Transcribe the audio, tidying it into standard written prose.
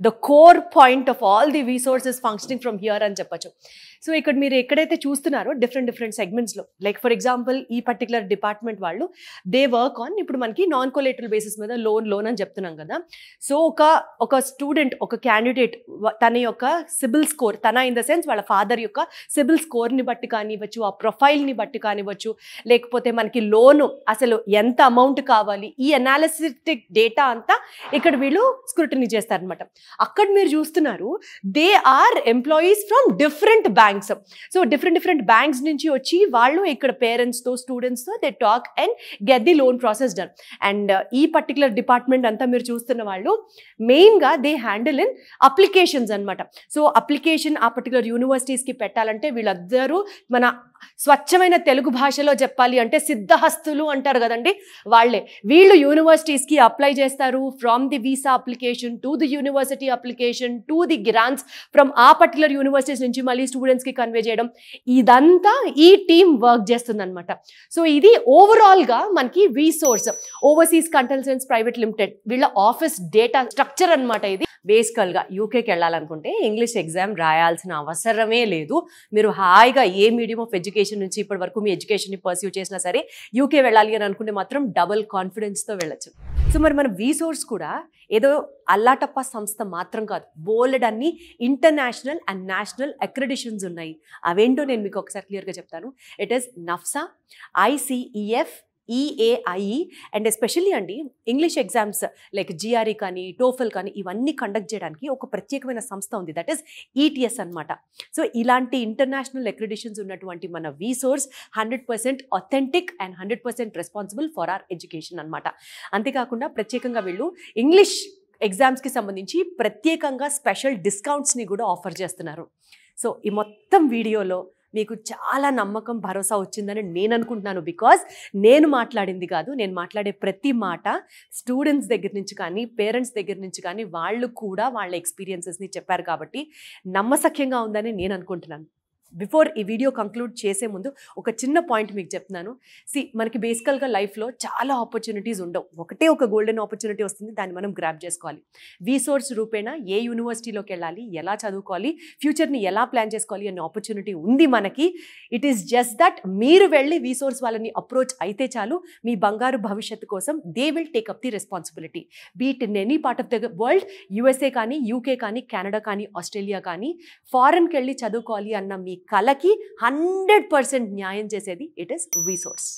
The core point of all the resources functioning from here అని చెప్పచ్చు. So ఇక్కడ మీరు ఎక్కడైతే చూస్తున్నారో డిఫరెంట్ సెగ్మెంట్స్లో, లైక్ ఫర్ ఎగ్జాంపుల్ ఈ పర్టికులర్ డిపార్ట్మెంట్ వాళ్ళు దే వర్క్ ఆన్, ఇప్పుడు మనకి నాన్ కొలేటరల్ బేసిస్ మీద లోన్ అని చెప్తున్నాం కదా. సో ఒక స్టూడెంట్, ఒక క్యాండిడేట్ తన యొక్క సిబిల్ స్కోర్, తన ఇన్ ద సెన్స్ వాళ్ళ ఫాదర్ యొక్క సిబిల్ స్కోర్ని బట్టి కానివ్వచ్చు, ఆ ప్రొఫైల్ని బట్టి కానివ్వచ్చు, లేకపోతే మనకి లోను అసలు ఎంత అమౌంట్ కావాలి, ఈ అనాలిసిటిక్ డేటా అంతా ఇక్కడ వీళ్ళు స్క్రూటినీ చేస్తారనమాట. అక్కడ మీరు చూస్తున్నారు they are employees from different banks. So different banks నుంచి వచ్చి వాళ్ళు ఇక్కడ పేరెంట్స్తో, స్టూడెంట్స్తో they talk and get the loan process done. And ఈ పర్టికులర్ డిపార్ట్మెంట్ అంతా మీరు చూస్తున్న వాళ్ళు మెయిన్గా దే హ్యాండిల్ ఇన్ అప్లికేషన్స్ అనమాట. సో అప్లికేషన్ ఆ పర్టికులర్ యూనివర్సిటీస్కి పెట్టాలంటే వీళ్ళందరూ మన స్వచ్ఛమైన తెలుగు భాషలో చెప్పాలి అంటే సిద్ధహస్తులు అంటారు కదండి, వాళ్ళే. వీళ్ళు యూనివర్సిటీస్కి అప్లై చేస్తారు, from the visa application to the university application to the grants, from ఆ పర్టికులర్ యూనివర్సిటీస్ నుంచి మళ్ళీ స్టూడెంట్స్కి కన్వే చేయడం, ఇదంతా ఈ టీమ్ వర్క్ చేస్తుంది అనమాట. సో ఇది ఓవరాల్గా మనకి resource overseas consultants private limited వీళ్ళ ఆఫీస్ డేటా స్ట్రక్చర్ అనమాట. ఇది బేసికల్గా యూకేకి వెళ్ళాలనుకుంటే ఇంగ్లీష్ ఎగ్జామ్ రాయాల్సిన అవసరమే లేదు. మీరు హాయిగా ఏ మీడియం ఆఫ్ ఎడ్యుకేషన్ నుంచి ఇప్పటి వరకు మీ ఎడ్యుకేషన్ని పర్స్యూ చేసినా సరే యూకే వెళ్ళాలి అని అనుకుంటే మాత్రం డబుల్ కాన్ఫిడెన్స్తో వెళ్ళచ్చు. సో మరి మన రిసోర్స్ కూడా ఏదో అల్లాటప్ప సంస్థ మాత్రం కాదు, బోల్డ్ అన్ని ఇంటర్నేషనల్ అండ్ నేషనల్ అక్రెడిషన్స్ ఉన్నాయి. అవేంటో నేను మీకు ఒకసారి క్లియర్గా చెప్తాను. It is NAFSA, ICEF, EAIE and especially అండి ఇంగ్లీష్ ఎగ్జామ్స్ లైక్ GRE కానీ, టోఫెల్ కానీ ఇవన్నీ కండక్ట్ చేయడానికి ఒక ప్రత్యేకమైన సంస్థ ఉంది, దట్ ఈస్ ETS అనమాట. సో ఇలాంటి ఇంటర్నేషనల్ అక్రెడిషన్స్ ఉన్నటువంటి మన resource 100% authentic and 100% responsible for our education అనమాట. అంతేకాకుండా ప్రత్యేకంగా వీళ్ళు ఇంగ్లీష్ ఎగ్జామ్స్కి సంబంధించి ప్రత్యేకంగా స్పెషల్ డిస్కౌంట్స్ని కూడా ఆఫర్ చేస్తున్నారు. సో ఈ మొత్తం వీడియోలో మీకు చాలా నమ్మకం, భరోసా వచ్చిందని నేను అనుకుంటున్నాను. బికాజ్ నేను మాట్లాడింది కాదు, నేను మాట్లాడే ప్రతి మాట స్టూడెంట్స్ దగ్గర నుంచి కానీ, పేరెంట్స్ దగ్గర నుంచి కానీ వాళ్ళు కూడా వాళ్ళ ఎక్స్పీరియన్సెస్ని చెప్పారు కాబట్టి నమ్మసఖ్యంగా ఉందని నేను అనుకుంటున్నాను. బిఫోర్ ఈ వీడియో కంక్లూడ్ చేసే ముందు ఒక చిన్న పాయింట్ మీకు చెప్తున్నాను. మనకి బేసికల్గా లైఫ్లో చాలా ఆపర్చునిటీస్ ఉండవు, ఒకటే ఒక గోల్డెన్ ఆపర్చునిటీ వస్తుంది, దాన్ని మనం గ్రాప్ చేసుకోవాలి. రిసోర్స్ రూపేణా ఏ యూనివర్సిటీలోకి వెళ్ళాలి, ఎలా చదువుకోవాలి, ఫ్యూచర్ని ఎలా ప్లాన్ చేసుకోవాలి అనే ఆపర్చునిటీ ఉంది మనకి. ఇట్ ఈస్ జస్ట్ దట్ మీరు వెళ్ళి రిసోర్స్ వాళ్ళని అప్రోచ్ అయితే చాలు, మీ బంగారు భవిష్యత్తు కోసం they will take up the responsibility. Beat in any part of the world, USA కానీ, UK కానీ, కెనడా కానీ, ఆస్ట్రేలియా కానీ, ఫారెన్కి వెళ్ళి చదువుకోవాలి అన్న మీ కలకి 100% న్యాయం చేసేది ఇట్ ఈస్ రిసోర్స్.